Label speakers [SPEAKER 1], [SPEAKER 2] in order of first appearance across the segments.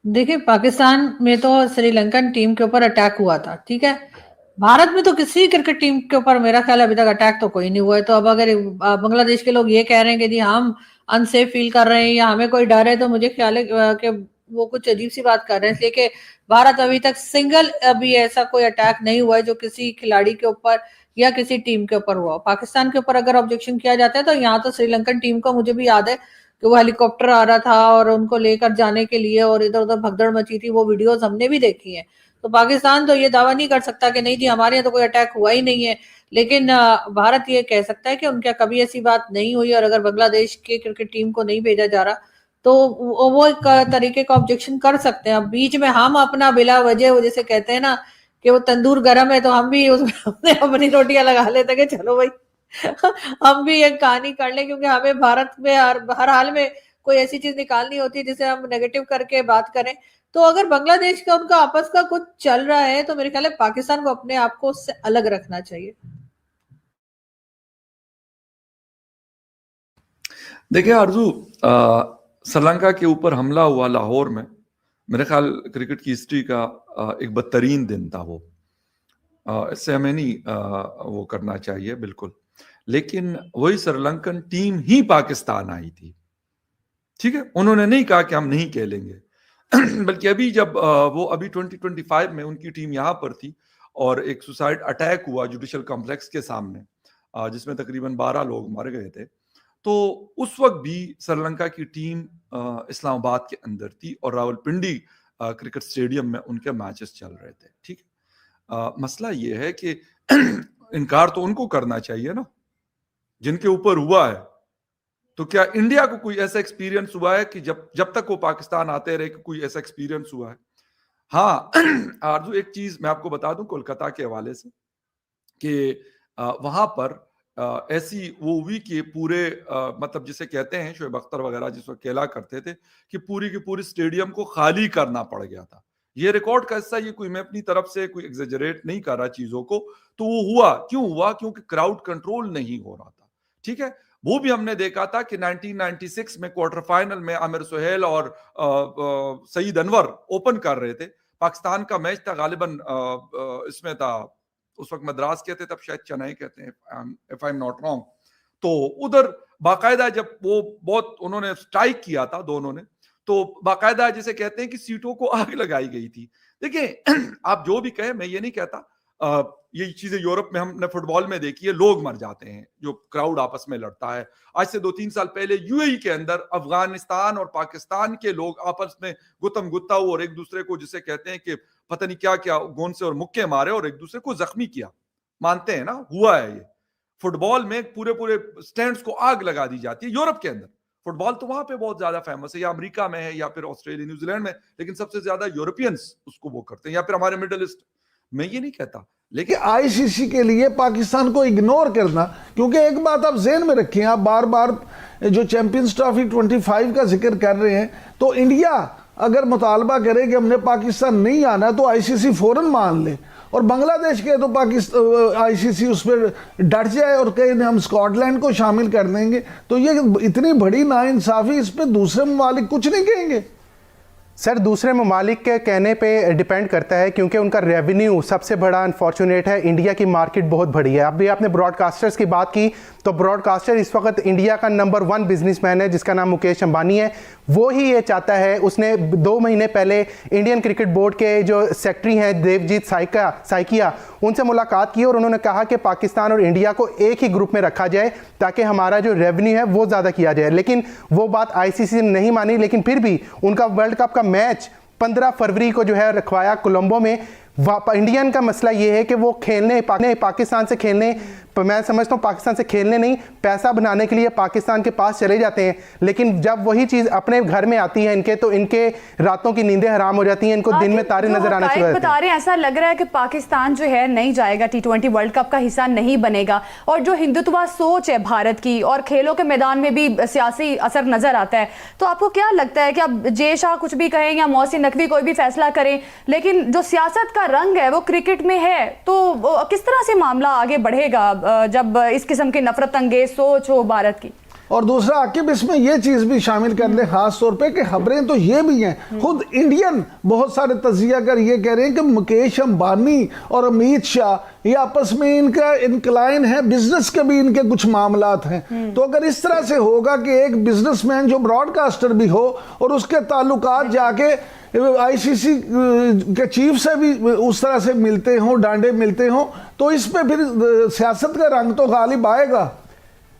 [SPEAKER 1] देखिए, पाकिस्तान में तो श्रीलंकन टीम के ऊपर अटैक हुआ था, ठीक है। भारत में तो किसी क्रिकेट टीम के ऊपर मेरा ख्याल अभी तक अटैक तो कोई नहीं हुआ है। तो अब अगर बांग्लादेश के लोग ये कह रहे हैं कि जी हम अनसेफ फील कर रहे हैं या हमें कोई डर है, तो मुझे ख्याल है कि वो कुछ अजीब सी बात कर रहे हैं, इसलिए कि भारत अभी तक सिंगल अभी ऐसा कोई अटैक नहीं हुआ है जो किसी खिलाड़ी के ऊपर या किसी टीम के ऊपर हुआ। पाकिस्तान के ऊपर अगर ऑब्जेक्शन किया जाता है तो यहाँ तो श्रीलंकन टीम का मुझे भी याद है कि वो हेलीकॉप्टर आ रहा था और उनको लेकर जाने के लिए और इधर उधर भगदड़ मची थी, वो वीडियोस हमने भी देखी है। तो पाकिस्तान तो ये दावा नहीं कर सकता कि नहीं जी हमारे यहाँ तो कोई अटैक हुआ ही नहीं है, लेकिन भारत ये कह सकता है कि उनके यहाँ कभी ऐसी बात नहीं हुई। और अगर बांग्लादेश के क्रिकेट टीम को नहीं भेजा जा रहा तो वो एक तरीके का ऑब्जेक्शन कर सकते हैं। अब बीच में हम अपना बिला वजह, वो जैसे कहते हैं ना कि वो तंदूर गर्म है, तो हम भी उसमें अपनी रोटियां लगा लेते हैं कि चलो भाई हम भी एक कहानी कर लें, क्योंकि हमें भारत में हर हाल में कोई ऐसी चीज निकालनी होती है जिसे हम नेगेटिव करके बात करें। तो अगर बांग्लादेश का उनका आपस का कुछ चल रहा है तो मेरे ख्याल है पाकिस्तान को अपने आप को उससे अलग रखना चाहिए।
[SPEAKER 2] देखिए आरजू, श्रीलंका के ऊपर हमला हुआ लाहौर में, मेरे ख्याल क्रिकेट की हिस्ट्री का एक बदतरीन दिन था वो। इससे हमें नहीं वो करना चाहिए बिल्कुल। लेकिन वही श्रीलंकन टीम ही पाकिस्तान आई थी, ठीक है। उन्होंने नहीं कहा कि हम नहीं खेलेंगे बल्कि अभी जब वो अभी 2025 में उनकी टीम यहाँ पर थी और एक सुसाइड अटैक हुआ जुडिशल कॉम्प्लेक्स के सामने, जिसमें तकरीबन 12 लोग मर गए थे। तो उस वक्त भी श्रीलंका की टीम इस्लामाबाद के अंदर थी और रावलपिंडी क्रिकेट स्टेडियम में उनके मैचेस चल रहे थे, ठीक है। मसला ये है कि इनकार तो उनको करना चाहिए ना जिनके ऊपर हुआ है। तो क्या इंडिया को कोई ऐसा एक्सपीरियंस हुआ है कि जब तक वो पाकिस्तान आते रहे कि कोई ऐसा एक्सपीरियंस हुआ है? हाँ आरजू, एक चीज मैं आपको बता दूं कोलकाता के हवाले से कि वहां पर ऐसी वो हुई कि पूरे मतलब जिसे कहते हैं शोएब अख्तर वगैरह जिस वक्त खेला करते थे कि पूरी की पूरी स्टेडियम को खाली करना पड़ गया था। ये रिकॉर्ड का हिस्सा, ये कोई मैं अपनी तरफ से कोई एग्जेजरेट नहीं कर रहा चीजों को। तो वो हुआ क्यों हुआ? क्योंकि क्राउड कंट्रोल नहीं हो रहा था, ठीक है। वो भी हमने देखा था कि 1996 में क्वार्टर फाइनल में आमिर सुहेल और सईद अनवर ओपन कर रहे थे। पाकिस्तान का मैच था गालिबन, इसमें था उस वक्त मद्रास कहते, तब शायद चेन्नई कहते हैं if I am not wrong. तो उधर बाकायदा जब वो बहुत उन्होंने स्ट्राइक किया था दोनों ने, तो बाकायदा जिसे कहते हैं कि सीटों को आग लगाई गई थी। देखिए आप जो भी कहें, मैं ये नहीं कहता, ये चीजें यूरोप में हमने फुटबॉल में देखी है, लोग मर जाते हैं जो क्राउड आपस में लड़ता है। आज से 2-3 साल पहले यूएई के अंदर अफगानिस्तान और पाकिस्तान के लोग आपस में गुत्तम गुत्ता हुए और एक दूसरे को जिसे कहते हैं कि पता नहीं क्या क्या गोंद से और मुक्के मारे और एक दूसरे को जख्मी किया। मानते हैं ना, हुआ है ये। फुटबॉल में पूरे पूरे स्टैंड्स को आग लगा दी जाती है यूरोप के अंदर। फुटबॉल तो वहां पे बहुत ज्यादा फेमस है, या अमेरिका में है या फिर ऑस्ट्रेलिया न्यूजीलैंड में, लेकिन सबसे ज्यादा यूरोपियंस उसको वो करते हैं, या फिर हमारे मिडिल ईस्ट। मैं ये नहीं कहता, लेकिन
[SPEAKER 3] आईसीसी के लिए पाकिस्तान को इग्नोर करना, क्योंकि एक बात आप जेहन में रखें, आप बार बार जो चैंपियंस ट्रॉफी 25 का जिक्र कर रहे हैं, तो इंडिया अगर मुतालबा करे कि हमने पाकिस्तान नहीं आना तो आईसीसी फौरन मान ले, और बांग्लादेश के तो पाकिस्तान आईसीसी उस पर डट जाए और कहे हम स्कॉटलैंड को शामिल कर देंगे। तो ये इतनी बड़ी नाइंसाफी, इस पर दूसरे ममालिक कुछ नहीं कहेंगे।
[SPEAKER 4] सर, दूसरे ममालिक के कहने पे डिपेंड करता है, क्योंकि उनका रेवेन्यू सबसे बड़ा अनफॉर्चुनेट है। इंडिया की मार्केट बहुत बड़ी है। अभी आपने ब्रॉडकास्टर्स की बात की, तो ब्रॉडकास्टर इस वक्त इंडिया का नंबर 1 बिजनेसमैन है जिसका नाम मुकेश अंबानी है। वो ही ये चाहता है, उसने 2 महीने पहले इंडियन क्रिकेट बोर्ड के जो सेक्रेटरी हैं देवजीत साइकिया, उनसे मुलाकात की और उन्होंने कहा कि पाकिस्तान और इंडिया को एक ही ग्रुप में रखा जाए ताकि हमारा जो रेवेन्यू है वो ज़्यादा किया जाए। लेकिन वो बात आईसीसी ने नहीं मानी, लेकिन फिर भी उनका वर्ल्ड कप का मैच 15 फरवरी को जो है रखवाया कोलंबो में। इंडियन का मसला ये है कि वो पाकिस्तान से खेलने, मैं समझता हूँ पाकिस्तान से खेलने नहीं, पैसा बनाने के लिए पाकिस्तान के पास चले जाते हैं। लेकिन जब वही चीज़ अपने घर में आती है इनके, तो इनके रातों की नींदें हराम हो जाती हैं, इनको दिन में तारे नजर आना शुरू होते हैं।
[SPEAKER 5] बता रहे हैं ऐसा लग रहा है कि पाकिस्तान जो है नहीं जाएगा, T20 वर्ल्ड कप का हिस्सा नहीं बनेगा। और जो हिंदुत्व सोच है भारत की, और खेलों के मैदान में भी सियासी असर नजर आता है। तो आपको क्या लगता है कि अब जय शाह कुछ भी कहें या मोहसिन नकवी कोई भी फैसला करें, लेकिन जो सियासत का रंग है वो क्रिकेट में है, तो किस तरह से मामला आगे बढ़ेगा जब इस किस्म की नफरत अंगेज सोच हो भारत की?
[SPEAKER 3] और दूसरा आकिब इसमें ये चीज़ भी शामिल कर ले खास तौर पे कि खबरें तो ये भी हैं, खुद इंडियन बहुत सारे तजिया कर ये कह रहे हैं कि मुकेश अंबानी और अमित शाह ये आपस में इनका इनक्लाइन है, बिजनेस के भी इनके कुछ मामलात हैं। तो अगर इस तरह से होगा कि एक बिजनेसमैन जो ब्रॉडकास्टर भी हो और उसके ताल्लुकात जाके आईसीसी के चीफ से भी उस तरह से मिलते हों, डांडे मिलते हों, तो इस पे फिर सियासत का रंग तो गालिब आएगा।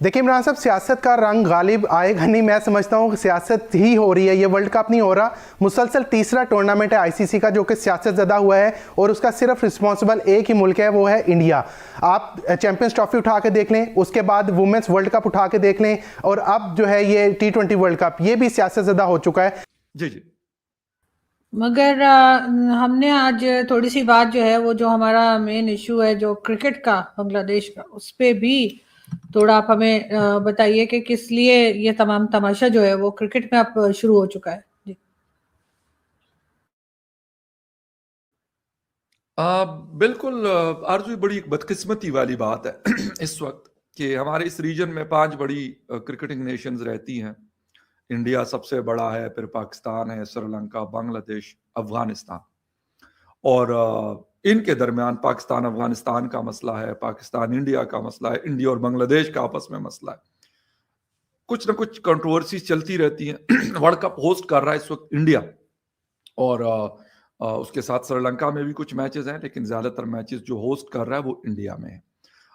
[SPEAKER 4] देखिए इमरान साहब, सियासत का रंग गालिब आएगा नहीं, मैं समझता हूँ कि सियासत ही हो रही है। ये वर्ल्ड कप नहीं हो रहा, मुसलसल तीसरा टूर्नामेंट है आईसीसी का जो कि सियासत ज़दा हुआ है और उसका सिर्फ रिस्पॉन्सिबल एक ही मुल्क है, वो है इंडिया। आप चैंपियंस ट्रॉफी उठा के देख लें, उसके बाद वुमेंस वर्ल्ड कप उठा के देख लें, और अब जो है ये T20 वर्ल्ड कप, ये भी सियासत ज़दा हो चुका है।
[SPEAKER 2] जी जी।
[SPEAKER 1] मगर हमने आज थोड़ी सी बात जो है वो जो हमारा मेन इशू है जो क्रिकेट का बांग्लादेश का, उस पे भी थोड़ा आप हमें बताइए कि किस लिए ये तमाम तमाशा जो है वो क्रिकेट में अब शुरू हो चुका है। जी।
[SPEAKER 2] बिल्कुल आरजू, बड़ी एक बदकिस्मती वाली बात है इस वक्त कि हमारे इस रीजन में 5 बड़ी क्रिकेटिंग नेशंस रहती हैं। इंडिया सबसे बड़ा है, फिर पाकिस्तान है, श्रीलंका, बांग्लादेश, अफगानिस्तान, और इनके दरमियान पाकिस्तान अफगानिस्तान का मसला है, पाकिस्तान इंडिया का मसला है, इंडिया और बांग्लादेश का आपस में मसला है, कुछ ना कुछ कंट्रोवर्सी चलती रहती हैं। वर्ल्ड कप होस्ट कर रहा है इस वक्त इंडिया, और उसके साथ श्रीलंका में भी कुछ मैचेस हैं, लेकिन ज्यादातर मैचेस जो होस्ट कर रहा है वो इंडिया में है।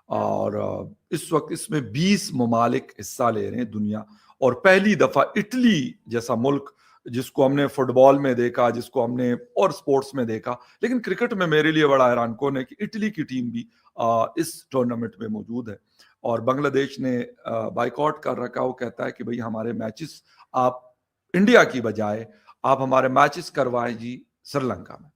[SPEAKER 2] और इस वक्त इसमें 20 ममालिक हिस्सा ले रहे हैं दुनिया, और पहली दफा इटली जैसा मुल्क, जिसको हमने फुटबॉल में देखा, जिसको हमने और स्पोर्ट्स में देखा, लेकिन क्रिकेट में मेरे लिए बड़ा हैरान कौन है कि इटली की टीम भी इस टूर्नामेंट में मौजूद है। और बांग्लादेश ने बाइकआउट कर रखा, वो कहता है कि भाई हमारे मैचेस आप इंडिया की बजाय आप हमारे मैचेस करवाएं जी श्रीलंका में।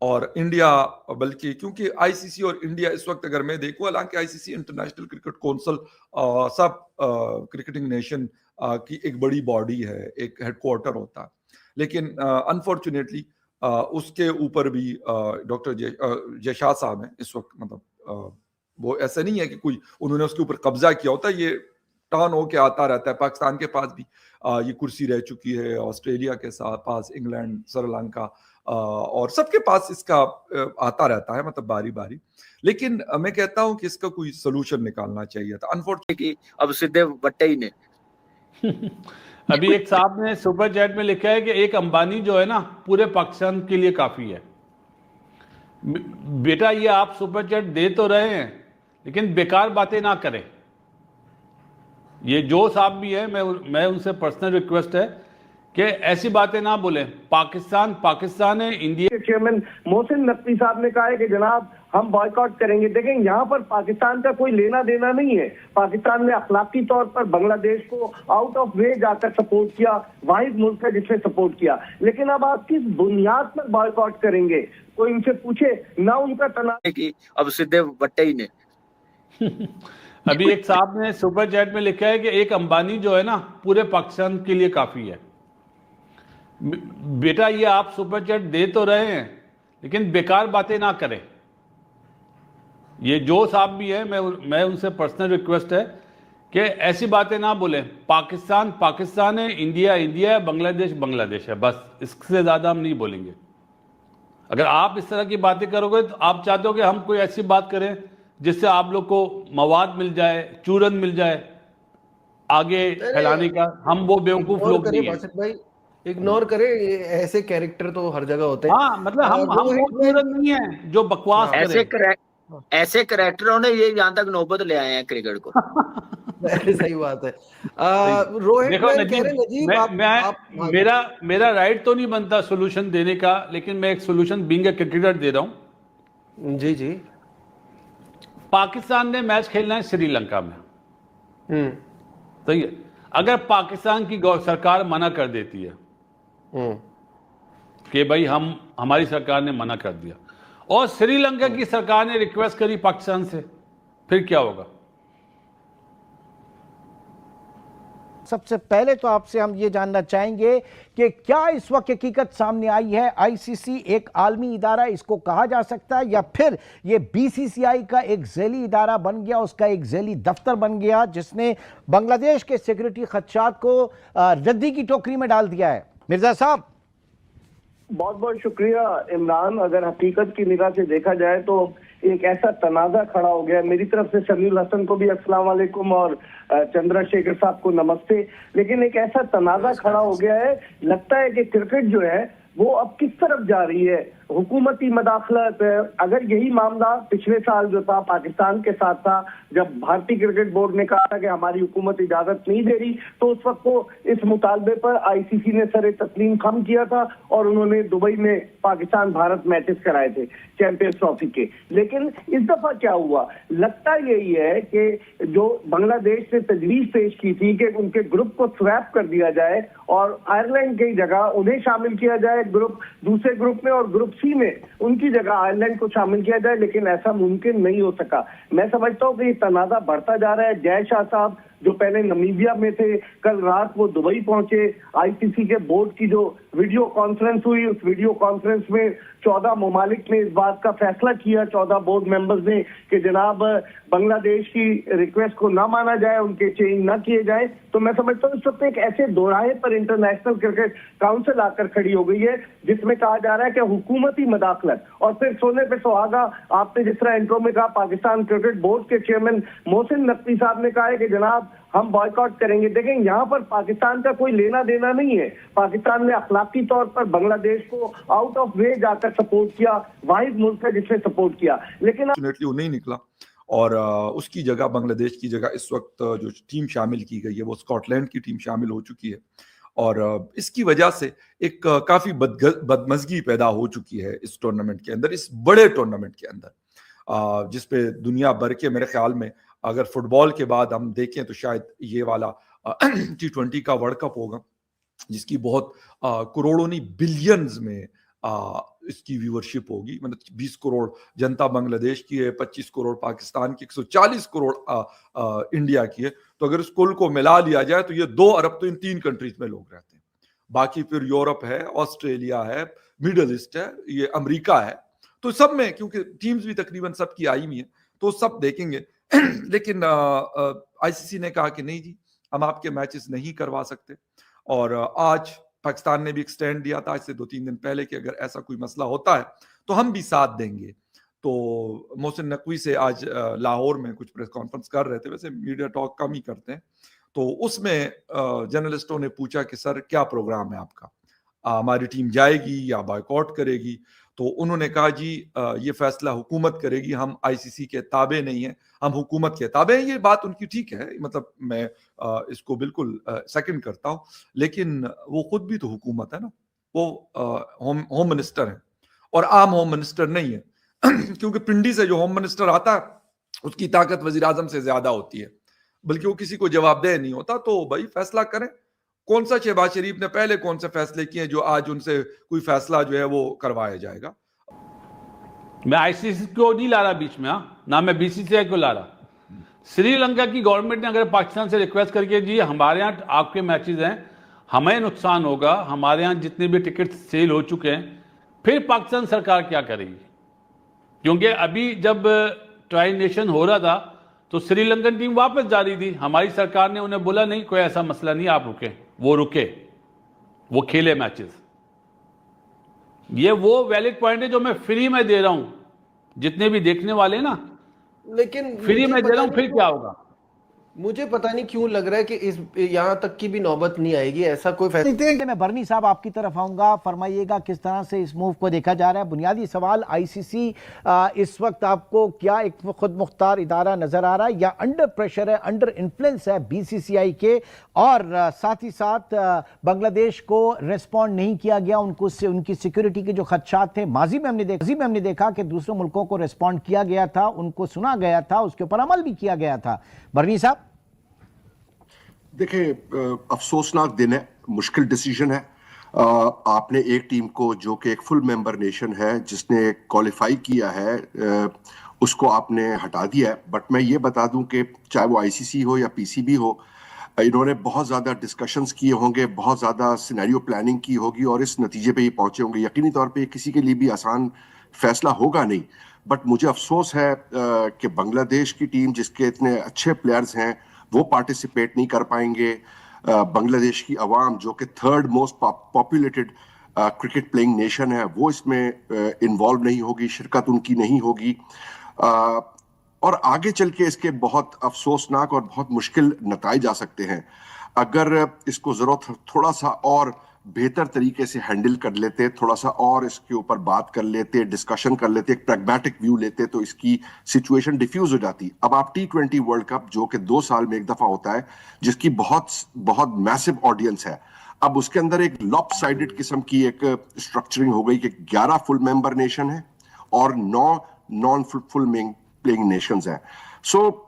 [SPEAKER 2] और इंडिया, बल्कि क्योंकि आईसीसी और इंडिया इस वक्त अगर मैं देखूं, हालांकि आईसीसी इंटरनेशनल क्रिकेट काउंसिल सब क्रिकेटिंग नेशन की एक बड़ी बॉडी है, एक हेडक्वार्टर होता है, लेकिन अनफॉर्चुनेटली उसके ऊपर भी डॉक्टर जय शाह साहब हैं इस वक्त। मतलब वो ऐसा नहीं है कि कोई उन्होंने उसके ऊपर कब्जा किया होता, ये टर्न होके आता रहता है। पाकिस्तान के पास भी ये कुर्सी रह चुकी है, ऑस्ट्रेलिया के साथ पास, इंग्लैंड, श्रीलंका, और सबके पास इसका आता रहता है, मतलब बारी बारी। लेकिन मैं कहता हूं कि इसका कोई सोल्यूशन निकालना चाहिए था। अनफॉर्चुनेटली
[SPEAKER 6] अब सीधे बट्टे ही ने
[SPEAKER 7] अभी एक साहब ने सुपर चैट में लिखा है कि एक अंबानी जो है ना पूरे पाकिस्तान के लिए काफी है। बेटा ये आप सुपर चैट दे तो रहे हैं, लेकिन बेकार बातें ना करें। ये जो साहब भी है, मैं उनसे पर्सनल रिक्वेस्ट है कि ऐसी बातें ना बोलें। पाकिस्तान है, इंडिया
[SPEAKER 8] के चेयरमैन मोहसिन नकवी साहब ने कहा है कि जनाब हम बॉयकॉट करेंगे। देखें, यहाँ पर पाकिस्तान का कोई लेना देना नहीं है। पाकिस्तान ने अखलाकी तौर पर बांग्लादेश को आउट ऑफ वे जाकर सपोर्ट किया, वाहिद मुल्क है जिसने सपोर्ट किया। लेकिन अब आप किस बुनियाद पर बॉयकॉट करेंगे, कोई उनसे पूछे ना। उनका तनाव
[SPEAKER 6] कि अब सीधे बट्टे ही ने
[SPEAKER 7] अभी एक साहब ने सुपर चैट में लिखा है कि एक अंबानी जो है ना पूरे पाकिस्तान के लिए काफी है। बेटा ये आप सुपर चैट दे तो रहे हैं, लेकिन बेकार बातें ना करें। ये जो साहब भी है, मैं उनसे पर्सनल रिक्वेस्ट है कि ऐसी बातें ना बोलें। पाकिस्तान है, इंडिया है, बांग्लादेश है, बस इससे ज्यादा हम नहीं बोलेंगे। अगर आप इस तरह की बातें करोगे तो आप चाहते हो कि हम कोई ऐसी बात करें जिससे आप लोग को मवाद मिल जाए, चूरन मिल जाए आगे फैलाने का। हम वो बेवकूफ लोग नहीं हैं।
[SPEAKER 9] भाई इग्नोर करे, ऐसे कैरेक्टर तो हर जगह होते हैं।
[SPEAKER 7] हाँ, मतलब हम वो चूरन नहीं है जो बकवास करे।
[SPEAKER 6] ऐसे करेक्टरों ने ये यहाँ तक नौबत ले आए हैं क्रिकेट को।
[SPEAKER 9] सही बात है। रोहित
[SPEAKER 7] देखो
[SPEAKER 9] नजीब,
[SPEAKER 7] मेरा राइट तो नहीं बनता सोल्यूशन देने का, लेकिन मैं एक सोल्यूशन बीइंग अ क्रिकेटर दे रहा हूं।
[SPEAKER 9] जी जी।
[SPEAKER 7] पाकिस्तान ने मैच खेलना है श्रीलंका में, सही है। अगर पाकिस्तान की सरकार मना कर देती है कि भाई हमारी सरकार ने मना कर दिया, और श्रीलंका की सरकार ने रिक्वेस्ट करी पाकिस्तान से, फिर क्या होगा?
[SPEAKER 10] सबसे पहले तो आपसे हम ये जानना चाहेंगे कि क्या इस वक्त हकीकत सामने आई है, आईसीसी एक आलमी इदारा इसको कहा जा सकता है या फिर ये बीसीसीआई का एक झैली इदारा बन गया, उसका एक झैली दफ्तर बन गया जिसने बांग्लादेश के सिक्योरिटी खदशात को रद्दी की टोकरी में डाल दिया है? मिर्जा साहब,
[SPEAKER 8] बहुत बहुत शुक्रिया इमरान। अगर हकीकत की निगाह से देखा जाए तो एक ऐसा तनाजा खड़ा हो गया। मेरी तरफ से समीर हसन को भी अस्सलाम वालेकुम और चंद्रशेखर साहब को नमस्ते। लेकिन एक ऐसा तनाजा खड़ा हो गया है, लगता है कि क्रिकेट जो है वो अब किस तरफ जा रही है, हुकूमती मदाखलत। अगर यही मामला पिछले साल जो था पाकिस्तान के साथ था, जब भारतीय क्रिकेट बोर्ड ने कहा था कि हमारी हुकूमत इजाजत नहीं दे रही, तो उस वक्त को इस मुतालबे पर आईसीसी ने सरे तस्लीम खम किया था और उन्होंने दुबई में पाकिस्तान भारत मैचेस कराए थे चैंपियंस ट्रॉफी के। लेकिन इस दफा क्या हुआ, लगता यही है कि जो बांग्लादेश ने तजवीज पेश की थी कि उनके ग्रुप को स्वैप कर दिया जाए और आयरलैंड की जगह उन्हें शामिल किया जाए ग्रुप दूसरे ग्रुप में और ग्रुप सी में उनकी जगह आयरलैंड को शामिल किया जाए, लेकिन ऐसा मुमकिन नहीं हो सका। मैं समझता हूँ कि ये तनाजा बढ़ता जा रहा है। जय शाह साहब जो पहले नमीबिया में थे, कल रात वो दुबई पहुंचे। आईसीसी के बोर्ड की जो वीडियो कॉन्फ्रेंस हुई, उस वीडियो कॉन्फ्रेंस में 14 ममालिक ने इस बात का फैसला किया, 14 बोर्ड मेंबर्स ने, कि जनाब बांग्लादेश की रिक्वेस्ट को ना माना जाए, उनके चेंज ना किए जाए। तो मैं समझता हूँ इस वक्त एक ऐसे दोराहे पर इंटरनेशनल क्रिकेट काउंसिल आकर खड़ी हो गई है जिसमें कहा जा रहा है कि हुकूमती मदाखलत और फिर सोने पे सुहागा। आपने जिस तरह इंट्रो में कहा, पाकिस्तान क्रिकेट बोर्ड के चेयरमैन मोहसिन नकवी साहब ने कहा है कि जनाब हम बॉयकॉट करेंगे। देखें, यहाँ पर पाकिस्तान का कोई लेना देना नहीं है। पाकिस्तान ने अखलाकी तौर पर बांग्लादेश को आउट ऑफ वे जाकर सपोर्ट किया, वाहिद मुल्क है जिसने सपोर्ट किया, लेकिन
[SPEAKER 2] वो नहीं निकला और उसकी जगह, बांग्लादेश की जगह इस वक्त जो टीम शामिल की गई है वो स्कॉटलैंड की टीम शामिल हो चुकी है और इसकी वजह से एक काफी बदमजगी पैदा हो चुकी है इस टूर्नामेंट के अंदर, इस बड़े टूर्नामेंट के अंदर, जिसपे दुनिया भर के, मेरे ख्याल में अगर फुटबॉल के बाद हम देखें तो शायद ये वाला T20 का वर्ल्ड कप होगा जिसकी बहुत करोड़ों नहीं बिलियंस में इसकी व्यूअरशिप होगी। मतलब 20 करोड़ जनता बांग्लादेश की है, 25 करोड़ पाकिस्तान की, 140 करोड़ इंडिया की है। तो अगर इस कुल को मिला लिया जाए तो ये 2 अरब तो इन 3 कंट्रीज में लोग रहते हैं। बाकी फिर यूरोप है, ऑस्ट्रेलिया है, मिडल ईस्ट है, ये अमेरिका है। तो सब में क्योंकि टीम्स भी तकरीबन सबकी आई हुई है तो सब देखेंगे। लेकिन आईसीसी ने कहा कि नहीं जी, हम आपके मैचेस नहीं करवा सकते और आज पाकिस्तान ने भी एक स्टैंड दिया था आज से 2-3 दिन पहले कि अगर ऐसा कोई मसला होता है तो हम भी साथ देंगे। तो मोहसिन नकवी से आज लाहौर में कुछ प्रेस कॉन्फ्रेंस कर रहे थे, वैसे मीडिया टॉक कम ही करते हैं, तो उसमें जर्नलिस्टों ने पूछा कि सर क्या प्रोग्राम है आपका, हमारी टीम जाएगी या बॉयकॉट करेगी? तो उन्होंने कहा जी ये फैसला हुकूमत करेगी, हम आईसीसी के ताबे नहीं हैं, हम हुकूमत के ताबे हैं। ये बात उनकी ठीक है, मतलब मैं इसको बिल्कुल सेकंड करता हूँ, लेकिन वो खुद भी तो हुकूमत है ना, वो होम मिनिस्टर है और आम होम मिनिस्टर नहीं है क्योंकि पिंडी से जो होम मिनिस्टर आता है उसकी ताकत वजीर आजम से ज्यादा होती है, बल्कि वो किसी को जवाबदेह नहीं होता। तो भाई फैसला करें। कौन सा शहबाज शरीफ ने पहले कौन से फैसले किए जो आज उनसे कोई फैसला जो है वो करवाया जाएगा?
[SPEAKER 7] मैं आईसीसी को नहीं ला रहा बीच में, ना मैं बीसीसीआई को ला रहा। श्रीलंका की गवर्नमेंट ने अगर पाकिस्तान से रिक्वेस्ट करके जी हमारे यहाँ आपके मैचेस हैं, हमें नुकसान होगा, हमारे यहाँ जितने भी टिकट सेल हो चुके हैं, फिर पाकिस्तान सरकार क्या करेगी? क्योंकि अभी जब ट्राई नेशन हो रहा था तो श्रीलंकन टीम वापस जा रही थी, हमारी सरकार ने उन्हें बोला नहीं कोई ऐसा मसला नहीं, आप रुके, वो रुके, वो खेले मैचेस। ये वो वैलिड पॉइंट है जो मैं फ्री में दे रहा हूं, जितने भी देखने वाले ना,
[SPEAKER 9] लेकिन
[SPEAKER 7] फ्री में दे रहा हूं, फिर क्या होगा?
[SPEAKER 9] मुझे पता नहीं क्यों लग रहा है कि इस यहां तक की भी नौबत नहीं आएगी, ऐसा कोई फैसला।
[SPEAKER 10] मैं बरनी साहब आपकी तरफ आऊंगा, फरमाइएगा किस तरह से इस मूव को देखा जा रहा है। बुनियादी सवाल, आईसीसी इस वक्त आपको क्या एक खुद मुख्तार इदारा नजर आ रहा है या अंडर प्रेशर है, अंडर इन्फ्लुएंस है बीसीसीआई के, और साथ ही साथ बांग्लादेश को रेस्पॉन्ड नहीं किया गया, उनको से उनकी सिक्योरिटी के जो खदशात थे माजी में हमने देखा कि दूसरे मुल्कों को रेस्पॉन्ड किया गया था, उनको सुना गया था, उसके ऊपर अमल भी किया गया था। बरनी साहब
[SPEAKER 11] देखिए, अफसोसनाक दिन है, मुश्किल डिसीजन है। आपने एक टीम को जो कि एक फुल मेंबर नेशन है जिसने क्वालिफाई किया है उसको आपने हटा दिया है। बट मैं ये बता दूं कि चाहे वो आईसीसी हो या पीसीबी हो, इन्होंने बहुत ज्यादा डिस्कशंस किए होंगे, बहुत ज्यादा सिनेरियो प्लानिंग की होगी और इस नतीजे पे ये पहुंचे होंगे। यकीनी तौर पे किसी के लिए भी आसान फैसला होगा नहीं, बट मुझे अफसोस है कि बांग्लादेश की टीम जिसके इतने अच्छे प्लेयर्स हैं वो पार्टिसिपेट नहीं कर पाएंगे। बांग्लादेश की अवाम जो कि third most populated cricket playing nation है वो इसमें इन्वॉल्व नहीं होगी, शिरकत उनकी नहीं होगी। और आगे चल के इसके बहुत अफसोसनाक और बहुत मुश्किल नताइज आ सकते हैं अगर इसको जरूरत थोड़ा सा और बेहतर तरीके से हैंडल कर लेते, थोड़ा सा और इसके ऊपर बात कर लेते, डिस्कशन कर लेते, एक प्रैग्मेटिक व्यू लेते तो इसकी सिचुएशन डिफ्यूज हो जाती। अब आप T20 वर्ल्ड कप जो कि 2 साल में एक दफा होता है, जिसकी बहुत बहुत मैसिव ऑडियंस है, अब उसके अंदर एक लॉपसाइडेड किस्म की एक स्ट्रक्चरिंग हो गई कि 11 फुल मेंबर नेशन है और 9 नॉन फुल प्लेइंग नेशंस हैं। सो